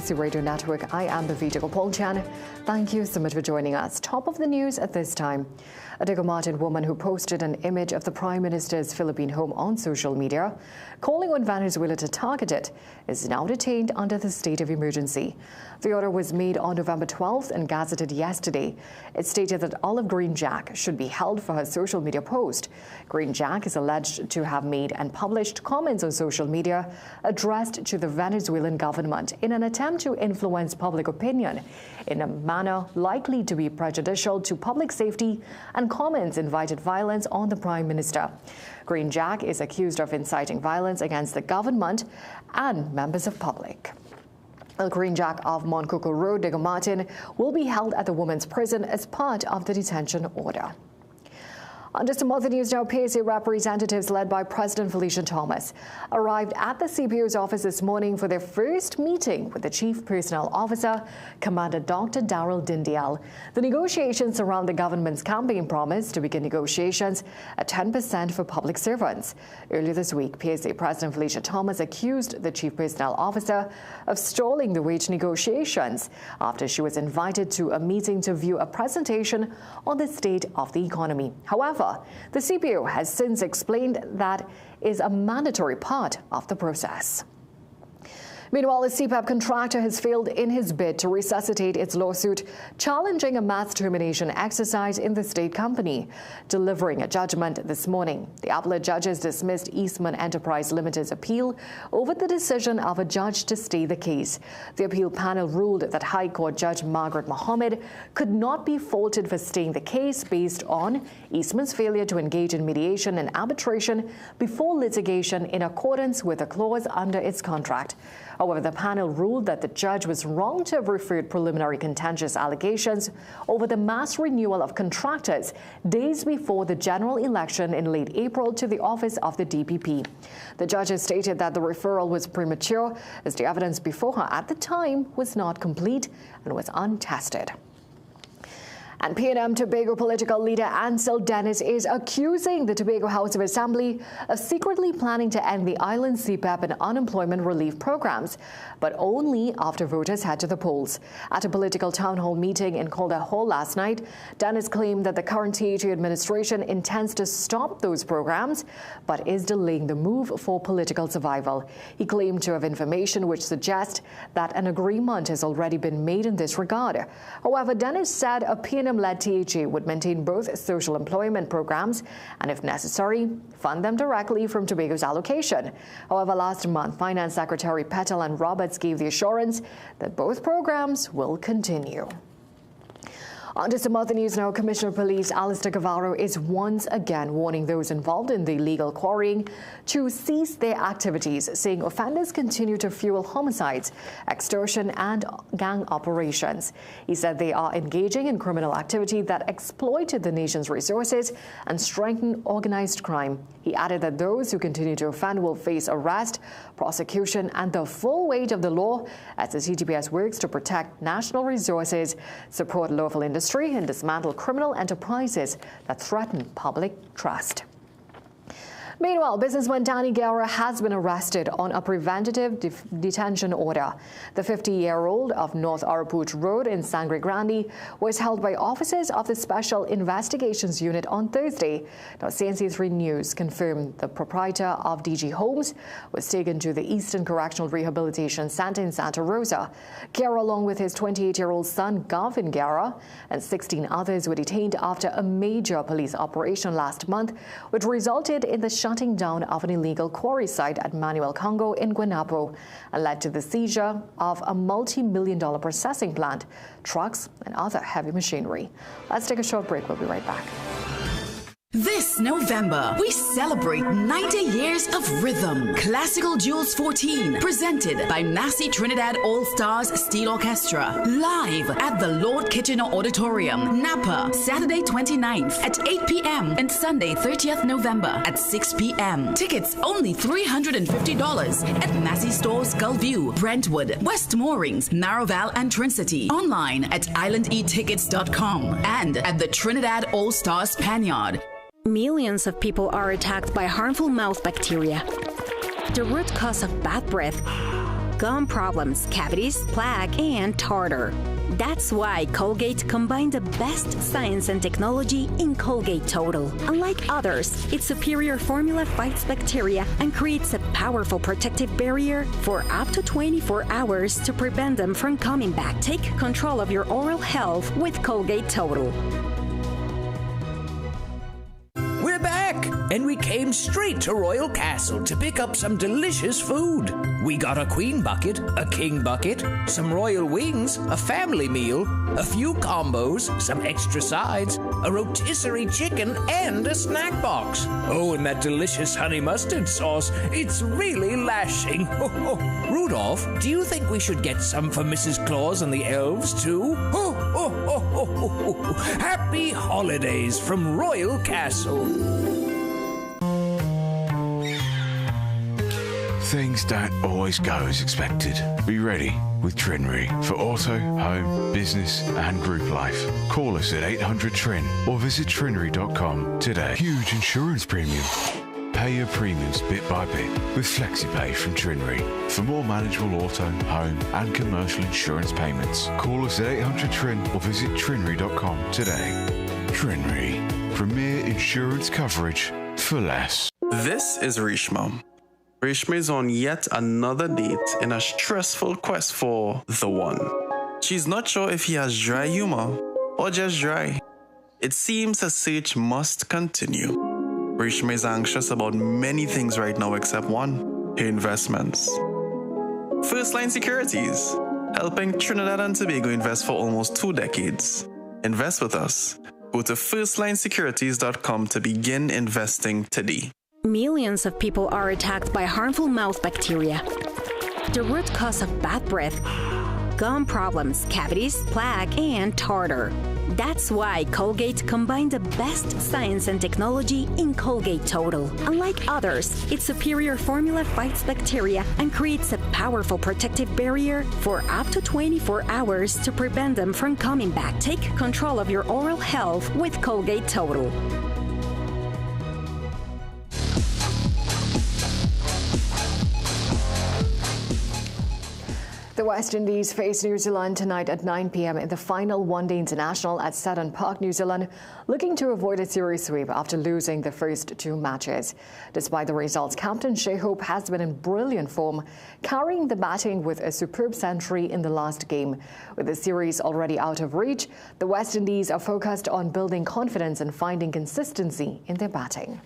Maxi Radio Network. I am Bavita Gopalchan. Thank you so much for joining us. Top of the news at this time. A Diego Martin woman who posted an image of the Prime Minister's Philippine home on social media, calling on Venezuela to target it, is now detained under the state of emergency. The order was made on November 12th and gazetted yesterday. It stated that Olive Green Jack should be held for her social media post. Green Jack is alleged to have made and published comments on social media addressed to the Venezuelan government in an attempt to influence public opinion in a manner likely to be prejudicial to public safety, and comments invited violence on the Prime Minister. Green Jack is accused of inciting violence against the government and members of public. El Green Jack of Moncoco Road, Diego Martin, will be held at the women's prison as part of the detention order. On to some other news now. PSA representatives led by President Felicia Thomas arrived at the CPO's office this morning for their first meeting with the Chief Personnel Officer, Commander Dr. Darrell Dindial. The negotiations surround the government's campaign promise to begin negotiations at 10% for public servants. Earlier this week, PSA President Felicia Thomas accused the Chief Personnel Officer of stalling the wage negotiations after she was invited to a meeting to view a presentation on the state of the economy. However, the CPO has since explained that is a mandatory part of the process. Meanwhile, a CPAP contractor has failed in his bid to resuscitate its lawsuit challenging a mass termination exercise in the state company, delivering a judgment this morning. The appellate judges dismissed Eastman Enterprise Limited's appeal over the decision of a judge to stay the case. The appeal panel ruled that High Court Judge Margaret Mohammed could not be faulted for staying the case based on Eastman's failure to engage in mediation and arbitration before litigation in accordance with a clause under its contract. However, the panel ruled that the judge was wrong to have referred preliminary contentious allegations over the mass renewal of contractors days before the general election in late April to the office of the DPP. The judges stated that the referral was premature as the evidence before her at the time was not complete and was untested. And PNM Tobago political leader Ansel Dennis is accusing the Tobago House of Assembly of secretly planning to end the island's CPAP and unemployment relief programs, but only after voters head to the polls. At a political town hall meeting in Calder Hall last night, Dennis claimed that the current THA administration intends to stop those programs, but is delaying the move for political survival. He claimed to have information which suggests that an agreement has already been made in this regard. However, Dennis said a PNM-led THA would maintain both social employment programs and, if necessary, fund them directly from Tobago's allocation. However, last month, Finance Secretary Petal and Roberts gave the assurance that both programs will continue. On to some other news now. Commissioner of Police Alistair Cavaro is once again warning those involved in the illegal quarrying to cease their activities, saying offenders continue to fuel homicides, extortion and gang operations. He said they are engaging in criminal activity that exploited the nation's resources and strengthen organized crime. He added that those who continue to offend will face arrest, prosecution and the full weight of the law as the CTPS works to protect national resources, support lawful industry and dismantle criminal enterprises that threaten public trust. Meanwhile, businessman Danny Guerra has been arrested on a preventative detention order. The 50-year-old of North Araput Road in Sangre Grande was held by officers of the Special Investigations Unit on Thursday. Now, CNC3 News confirmed the proprietor of DG Homes was taken to the Eastern Correctional Rehabilitation Center in Santa Rosa. Guerra, along with his 28-year-old son Garvin Guerra and 16 others, were detained after a major police operation last month, which resulted in the shutting down of an illegal quarry site at Manuel Congo in Guanapo and led to the seizure of a multi-million-dollar processing plant, trucks and other heavy machinery. Let's take a short break. We'll be right back. This November, we celebrate 90 years of rhythm. Classical Jewels 14, presented by Massey Trinidad All-Stars Steel Orchestra. Live at the Lord Kitchener Auditorium, Napa, Saturday 29th at 8 p.m. and Sunday 30th November at 6 p.m. Tickets only $350 at Massey Stores Gullview, Brentwood, West Moorings, Narrowvale and Trincity. Online at islandetickets.com and at the Trinidad All-Stars Panyard. Millions of people are attacked by harmful mouth bacteria. The root cause of bad breath gum problems, cavities, plaque, and tartar. That's why Colgate combined the best science and technology in Colgate Total. Unlike others, its superior formula fights bacteria and creates a powerful protective barrier for up to 24 hours to prevent them from coming back. Take control of your oral health with Colgate Total. We're back, and we came straight to Royal Castle to pick up some delicious food. We got a queen bucket, a king bucket, some royal wings, a family meal, a few combos, some extra sides, a rotisserie chicken, and a snack box. Oh, and that delicious honey mustard sauce, it's really lashing. Rudolph, do you think we should get some for Mrs. Claus and the elves, too? Happy holidays from Royal Castle. Things don't always go as expected. Be ready with Trinry for auto, home, business and group life. Call us at 800-TRIN or visit trinry.com today. Huge insurance premium. Pay your premiums bit by bit with FlexiPay from Trinry. For more manageable auto, home and commercial insurance payments, call us at 800-TRIN or visit trinry.com today. Trinry. Premier insurance coverage for less. This is Rishma. Rishma is on yet another date in a stressful quest for the one. She's not sure if he has dry humor or just dry. It seems her search must continue. Rishma is anxious about many things right now except one, her investments. First Line Securities, helping Trinidad and Tobago invest for almost 2 decades. Invest with us. Go to firstlinesecurities.com to begin investing today. Millions of people are attacked by harmful mouth bacteria. The root cause of bad breath, gum problems, cavities, plaque, and tartar. That's why Colgate combined the best science and technology in Colgate Total. Unlike others, its superior formula fights bacteria and creates a powerful protective barrier for up to 24 hours to prevent them from coming back. Take control of your oral health with Colgate Total. The West Indies face New Zealand tonight at 9 p.m. in the final one-day international at Seton Park, New Zealand, looking to avoid a series sweep after losing the first 2 matches. Despite the results, Captain Shea Hope has been in brilliant form, carrying the batting with a superb century in the last game. With the series already out of reach, the West Indies are focused on building confidence and finding consistency in their batting.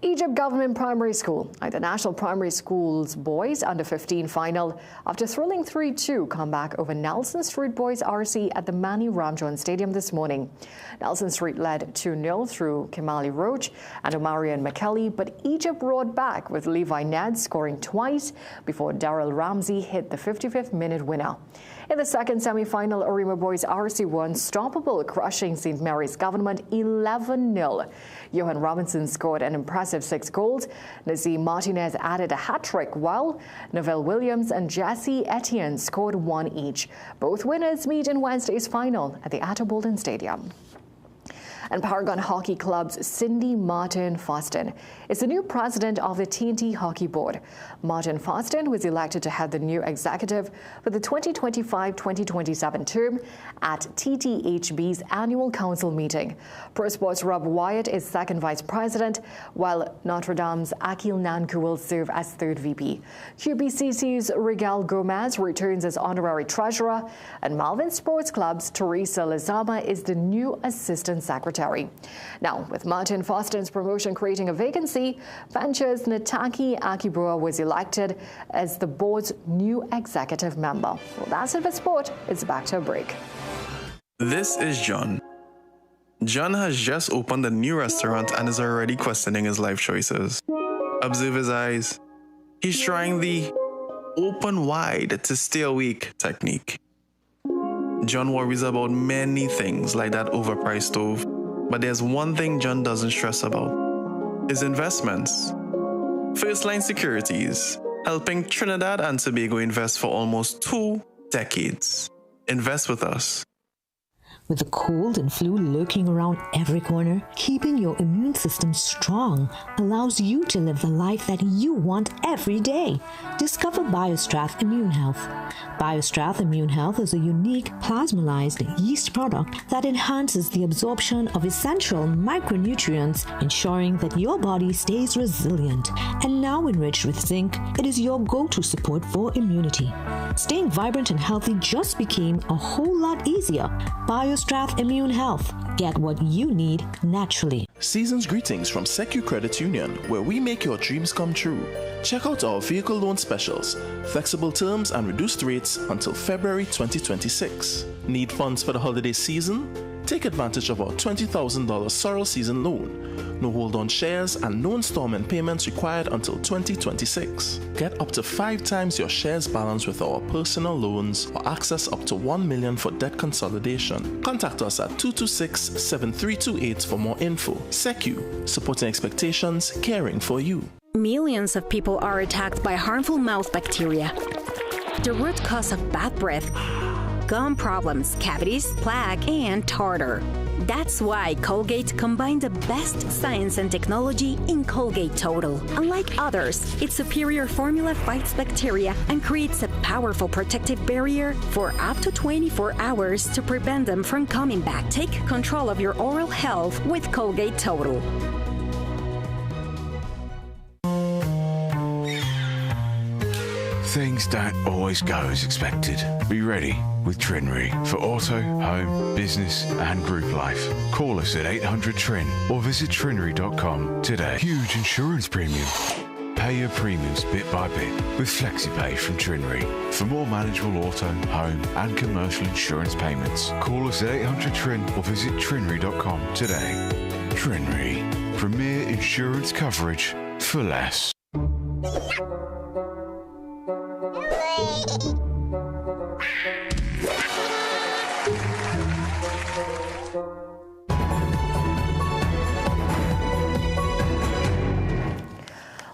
Egypt Government Primary School at the National Primary School's Boys Under-15 final after thrilling 3-2 comeback over Nelson Street Boys RC at the Mani Ramjon Stadium this morning. Nelson Street led 2-0 through Kimali Roach and Omarion McKelly, but Egypt roared back with Levi Ned scoring twice before Daryl Ramsey hit the 55th minute winner. In the second semi-final, Arima Boys RC were unstoppable, crushing St. Mary's Government 11-0. Johan Robinson scored an impressive 6 goals. Nazim Martinez added a hat-trick, while Novell Williams and Jesse Etienne scored 1 each. Both winners meet in Wednesday's final at the Atterbolden Stadium. And Paragon Hockey Club's Cindy Martin Foston is the new president of the TNT Hockey Board. Martin Foston was elected to head the new executive for the 2025-2027 term at TTHB's annual council meeting. Pro Sports' Rob Wyatt is second vice president, while Notre Dame's Akil Nanku will serve as third VP. QBCC's Rigel Gomez returns as honorary treasurer, and Malvern Sports Club's Teresa Lizama is the new assistant secretary. Now, with Martin Foston's promotion creating a vacancy, Ventures Nataki Akibura was elected as the board's new executive member. Well, that's it for sport. It's back to a break. This is John. John has just opened a new restaurant and is already questioning his life choices. Observe his eyes. He's trying the open wide to stay awake technique. John worries about many things like that overpriced stove, but there's one thing John doesn't stress about: his investments. First Line Securities, helping Trinidad and Tobago invest for almost 2 decades. Invest with us. With the cold and flu lurking around every corner, keeping your immune system strong allows you to live the life that you want every day. Discover BioStrath Immune Health. BioStrath Immune Health is a unique plasmalized yeast product that enhances the absorption of essential micronutrients, ensuring that your body stays resilient. And now enriched with zinc, it is your go-to support for immunity. Staying vibrant and healthy just became a whole lot easier. BioStrath Immune Health. Get what you need naturally. Season's greetings from Secu Credit Union, where we make your dreams come true. Check out our vehicle loan specials, flexible terms and reduced rates until February 2026. Need funds for the holiday season? Take advantage of our $20,000 Sorrel Season loan. No hold-on shares and no installment payments required until 2026. Get up to 5 times your shares balance with our personal loans or access up to $1 million for debt consolidation. Contact us at 226-7328 for more info. Secu, supporting expectations, caring for you. Millions of people are attacked by harmful mouth bacteria. The root cause of bad breath, gum problems, cavities, plaque, and tartar. That's why Colgate combined the best science and technology in Colgate Total. Unlike others, its superior formula fights bacteria and creates a powerful protective barrier for up to 24 hours to prevent them from coming back. Take control of your oral health with Colgate Total. Things don't always go as expected. Be ready with Trinry for auto, home, business and group life. Call us at 800-TRIN or visit trinry.com today. Huge insurance premium. Pay your premiums bit by bit with FlexiPay from Trinry. For more manageable auto, home and commercial insurance payments, call us at 800-TRIN or visit trinry.com today. Trinry. Premier insurance coverage for less.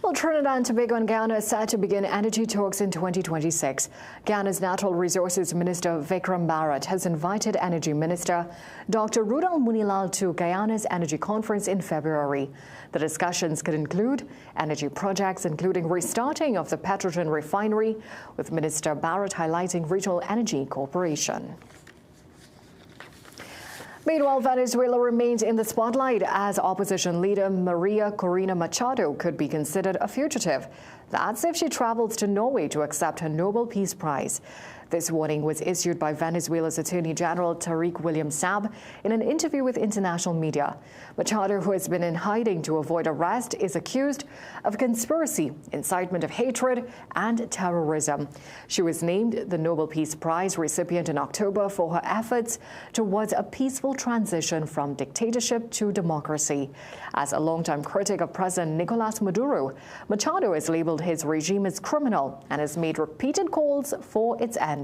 Well, Trinidad and Tobago and Guyana are set to begin energy talks in 2026. Guyana's Natural Resources Minister Vikram Bharat has invited Energy Minister Dr. Rudal Munilal to Guyana's energy conference in February. The discussions could include energy projects, including restarting of the Petrotrin refinery, with Minister Bharat highlighting regional energy cooperation. Meanwhile, Venezuela remains in the spotlight as opposition leader Maria Corina Machado could be considered a fugitive. That's if she travels to Norway to accept her Nobel Peace Prize. This warning was issued by Venezuela's Attorney General Tariq William Saab in an interview with international media. Machado, who has been in hiding to avoid arrest, is accused of conspiracy, incitement of hatred, and terrorism. She was named the Nobel Peace Prize recipient in October for her efforts towards a peaceful transition from dictatorship to democracy. As a longtime critic of President Nicolas Maduro, Machado has labeled his regime as criminal and has made repeated calls for its end.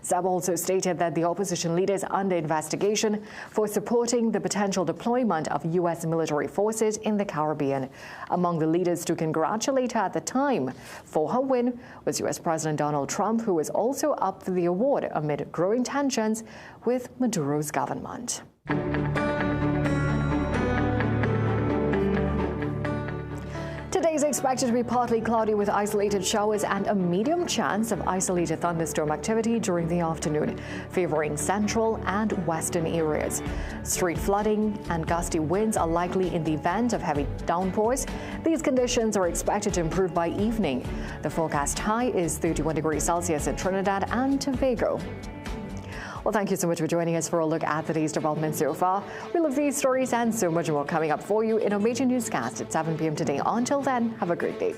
Saab also stated that the opposition leader is under investigation for supporting the potential deployment of U.S. military forces in the Caribbean. Among the leaders to congratulate her at the time for her win was U.S. President Donald Trump, who was also up for the award amid growing tensions with Maduro's government. Today is expected to be partly cloudy with isolated showers and a medium chance of isolated thunderstorm activity during the afternoon, favoring central and western areas. Street flooding and gusty winds are likely in the event of heavy downpours. These conditions are expected to improve by evening. The forecast high is 31 degrees Celsius in Trinidad and Tobago. Well, thank you so much for joining us for a look at today's developments so far. We'll have these stories and so much more coming up for you in our major newscast at 7 p.m. today. Until then, have a great day.